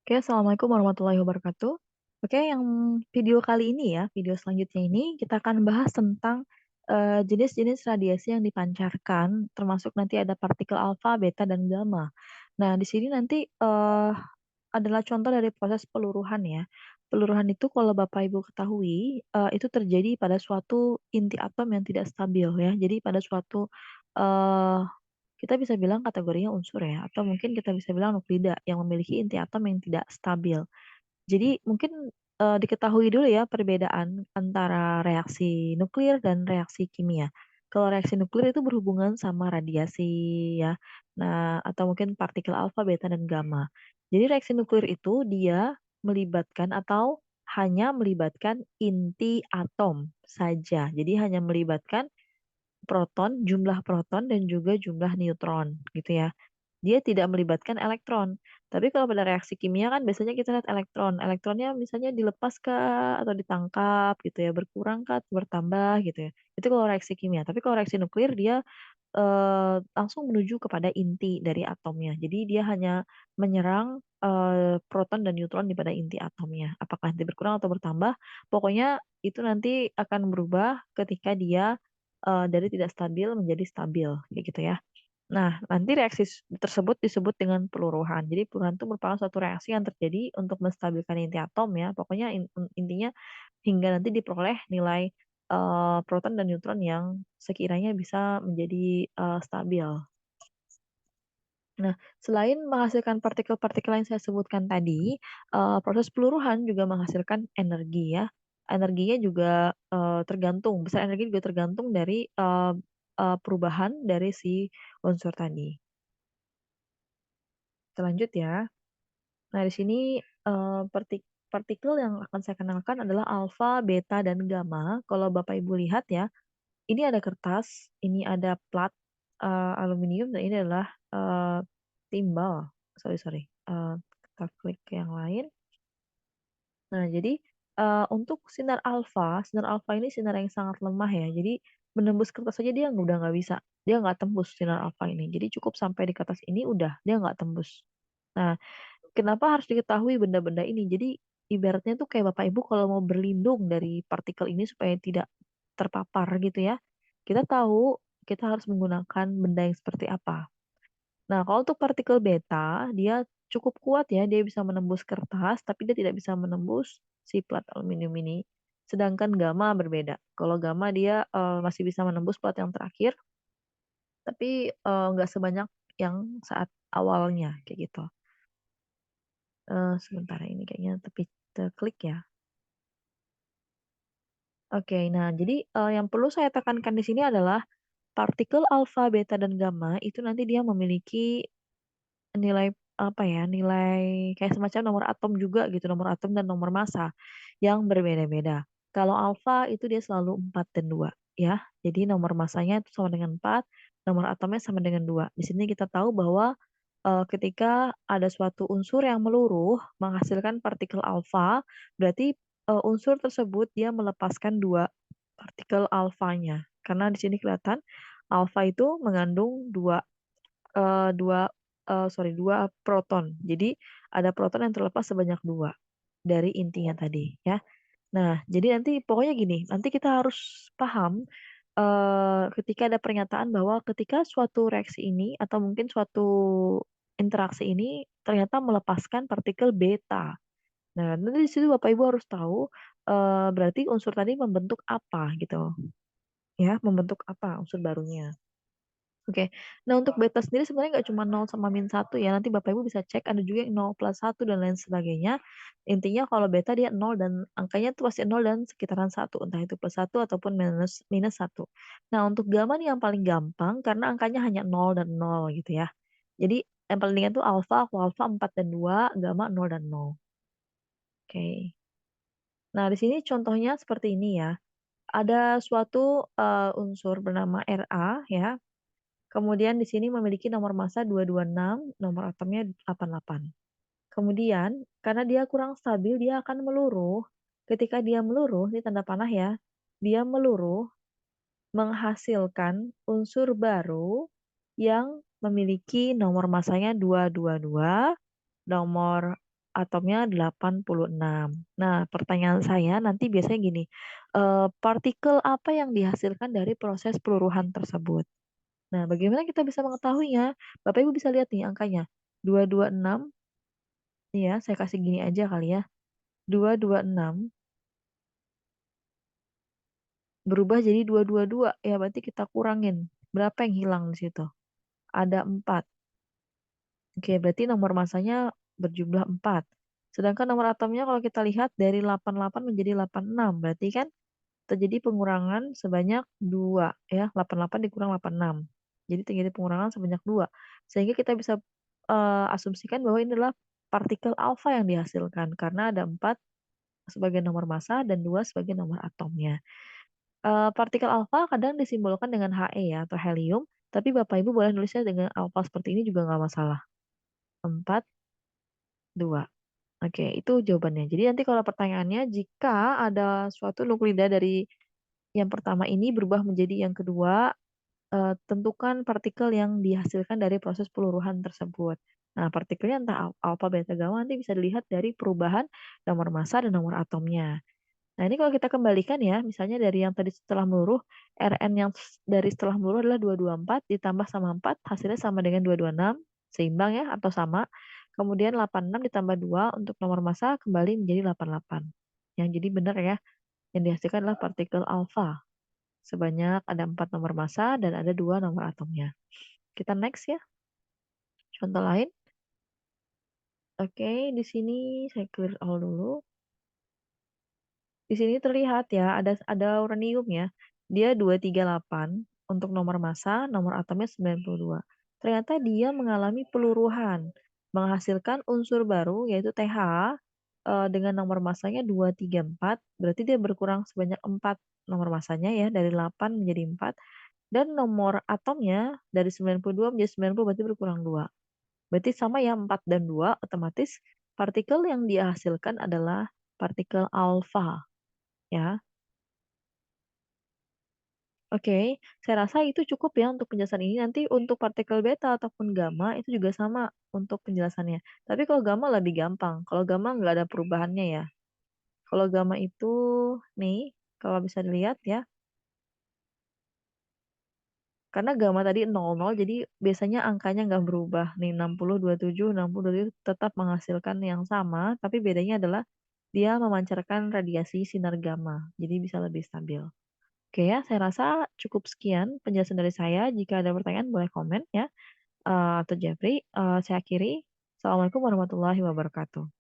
Oke, assalamualaikum warahmatullahi wabarakatuh. Oke, yang video kali ini ya, video selanjutnya ini kita akan bahas tentang jenis-jenis radiasi yang dipancarkan, termasuk nanti ada partikel alfa, beta, dan gamma. Nah, di sini nanti adalah contoh dari proses peluruhan ya. Peluruhan itu kalau Bapak Ibu ketahui, itu terjadi pada suatu inti atom yang tidak stabil ya. Jadi pada suatu eh, kita bisa bilang kategorinya unsur ya, atau mungkin kita bisa bilang nuklida yang memiliki inti atom yang tidak stabil. Jadi mungkin, diketahui dulu ya perbedaan antara reaksi nuklir dan reaksi kimia. Kalau reaksi nuklir itu berhubungan sama radiasi ya, nah atau mungkin partikel alfa, beta, dan gamma. Jadi reaksi nuklir itu dia melibatkan atau hanya melibatkan inti atom saja. Jadi hanya melibatkan jumlah proton dan juga jumlah neutron gitu ya. Dia tidak melibatkan elektron. Tapi kalau pada reaksi kimia kan biasanya kita lihat elektron. Elektronnya misalnya dilepas kah atau ditangkap gitu ya, berkurang kah atau bertambah gitu ya. Itu kalau reaksi kimia. Tapi kalau reaksi nuklir dia langsung menuju kepada inti dari atomnya. Jadi dia hanya menyerang proton dan neutron di pada inti atomnya. Apakah nanti berkurang atau bertambah? Pokoknya itu nanti akan berubah ketika dia dari tidak stabil menjadi stabil, kayak gitu ya. Nah, nanti reaksi tersebut disebut dengan peluruhan. Jadi peluruhan itu merupakan suatu reaksi yang terjadi untuk menstabilkan inti atom ya. Pokoknya intinya hingga nanti diperoleh nilai proton dan neutron yang sekiranya bisa menjadi stabil. Nah, selain menghasilkan partikel-partikel yang saya sebutkan tadi, proses peluruhan juga menghasilkan energi ya. Energinya juga tergantung, besar energi juga tergantung dari perubahan dari si unsur tadi. Kita lanjut ya. Nah, di sini partikel yang akan saya kenalkan adalah alfa, beta, dan gamma. Kalau Bapak Ibu lihat ya, ini ada kertas, ini ada plat aluminium, dan ini adalah timbal. Sorry, sorry. Kita klik ke yang lain. Nah, jadi untuk sinar alfa ini sinar yang sangat lemah ya. Jadi menembus kertas saja dia udah nggak bisa. Dia nggak tembus sinar alfa ini. Jadi cukup sampai di kertas ini udah dia nggak tembus. Nah, kenapa harus diketahui benda-benda ini? Jadi ibaratnya tuh kayak Bapak Ibu kalau mau berlindung dari partikel ini supaya tidak terpapar gitu ya. Kita tahu kita harus menggunakan benda yang seperti apa. Nah, kalau untuk partikel beta, dia cukup kuat ya, dia bisa menembus kertas, tapi dia tidak bisa menembus si plat aluminium ini. Sedangkan gamma berbeda. Kalau gamma dia masih bisa menembus plat yang terakhir, tapi nggak sebanyak yang saat awalnya kayak gitu. Sebentar ini kayaknya tapi terklik ya. Oke, nah jadi yang perlu saya tekankan di sini adalah partikel alfa, beta, dan gamma itu nanti dia memiliki nilai apa ya, nilai kayak semacam nomor atom juga gitu, nomor atom dan nomor massa yang berbeda-beda. Kalau alfa itu dia selalu 4 dan 2 ya. Jadi nomor massanya itu sama dengan 4, nomor atomnya sama dengan 2. Di sini kita tahu bahwa ketika ada suatu unsur yang meluruh menghasilkan partikel alfa, berarti unsur tersebut dia melepaskan 2 partikel alfanya. Karena di sini kelihatan alfa itu mengandung 2 2, sorry 2 proton. Jadi ada proton yang terlepas sebanyak 2 dari intinya tadi ya. Nah, jadi nanti pokoknya gini, nanti kita harus paham, ketika ada pernyataan bahwa ketika suatu reaksi ini atau mungkin suatu interaksi ini ternyata melepaskan partikel beta. Nah, nanti di situ Bapak Ibu harus tahu, berarti unsur tadi membentuk apa gitu ya, membentuk apa unsur barunya. Oke. Nah, untuk beta sendiri sebenarnya nggak cuma 0 sama min 1 ya, nanti Bapak Ibu bisa cek ada juga yang 0 plus 1 dan lain sebagainya. Intinya kalau beta dia 0 dan angkanya tuh pasti 0 dan sekitaran 1, entah itu plus 1 ataupun minus 1. Nah, untuk gamma nih yang paling gampang karena angkanya hanya 0 dan 0 gitu ya. Jadi yang paling ringan tuh alfa, kalau alfa 4 dan 2, gamma 0 dan 0. Oke. Nah, di sini contohnya seperti ini ya. Ada suatu unsur bernama Ra ya. Kemudian di sini memiliki nomor massa 226, nomor atomnya 88. Kemudian, karena dia kurang stabil, dia akan meluruh. Ketika dia meluruh, ini tanda panah ya, dia meluruh menghasilkan unsur baru yang memiliki nomor massanya 222, nomor atomnya 86. Nah, pertanyaan saya nanti biasanya gini, partikel apa yang dihasilkan dari proses peluruhan tersebut? Nah, bagaimana kita bisa mengetahuinya? Bapak Ibu bisa lihat nih angkanya, 226 nih ya, saya kasih gini aja kali ya, 226 berubah jadi 222, ya berarti kita kurangin, berapa yang hilang di situ? Ada 4. Oke, berarti nomor massanya berjumlah 4. Sedangkan nomor atomnya kalau kita lihat dari 88 menjadi 86, berarti kan terjadi pengurangan sebanyak 2 ya, 88 dikurang 86. Jadi terjadi pengurangan sebanyak 2. Sehingga kita bisa, asumsikan bahwa ini adalah partikel alfa yang dihasilkan karena ada 4 sebagai nomor massa dan 2 sebagai nomor atomnya. Partikel alfa kadang disimbolkan dengan He ya atau helium, tapi Bapak Ibu boleh nulisnya dengan alfa seperti ini juga nggak masalah. 4, 2. Oke, itu jawabannya. Jadi nanti kalau pertanyaannya, jika ada suatu nuklida dari yang pertama ini berubah menjadi yang kedua, tentukan partikel yang dihasilkan dari proses peluruhan tersebut. Nah, partikelnya entah alfa, beta, gamma nanti bisa dilihat dari perubahan nomor massa dan nomor atomnya. Nah, ini kalau kita kembalikan ya, misalnya dari yang tadi setelah meluruh, Rn yang dari setelah meluruh adalah 224 ditambah sama 4 hasilnya sama dengan 226, seimbang ya atau sama. Kemudian 86 ditambah 2 untuk nomor massa kembali menjadi 88. Yang jadi benar ya, yang dihasilkan adalah partikel alfa. Sebanyak ada 4 nomor massa dan ada 2 nomor atomnya. Kita next ya, contoh lain. Oke, di sini saya clear all dulu. Di sini terlihat ya, ada uranium ya. Dia 238 untuk nomor massa, nomor atomnya 92. Ternyata dia mengalami peluruhan, menghasilkan unsur baru yaitu TH dengan nomor massanya 234. Berarti dia berkurang sebanyak 4 nomor massanya ya, dari 8 menjadi 4. Dan nomor atomnya dari 92 menjadi 90 berarti berkurang 2. Berarti sama ya 4 dan 2 otomatis partikel yang dia hasilkan adalah partikel alfa ya. Oke, saya rasa itu cukup ya untuk penjelasan ini. Nanti untuk partikel beta ataupun gamma itu juga sama untuk penjelasannya. Tapi kalau gamma lebih gampang. Kalau gamma nggak ada perubahannya ya. Kalau gamma itu nih, kalau bisa dilihat ya, karena gamma tadi 00, jadi biasanya angkanya nggak berubah. Nih 60, 27, 60, 27 tetap menghasilkan yang sama, tapi bedanya adalah dia memancarkan radiasi sinar gamma. Jadi bisa lebih stabil. Oke ya, saya rasa cukup sekian penjelasan dari saya. Jika ada pertanyaan boleh komen ya, atau Jeffrey. Saya akhiri. Assalamualaikum warahmatullahi wabarakatuh.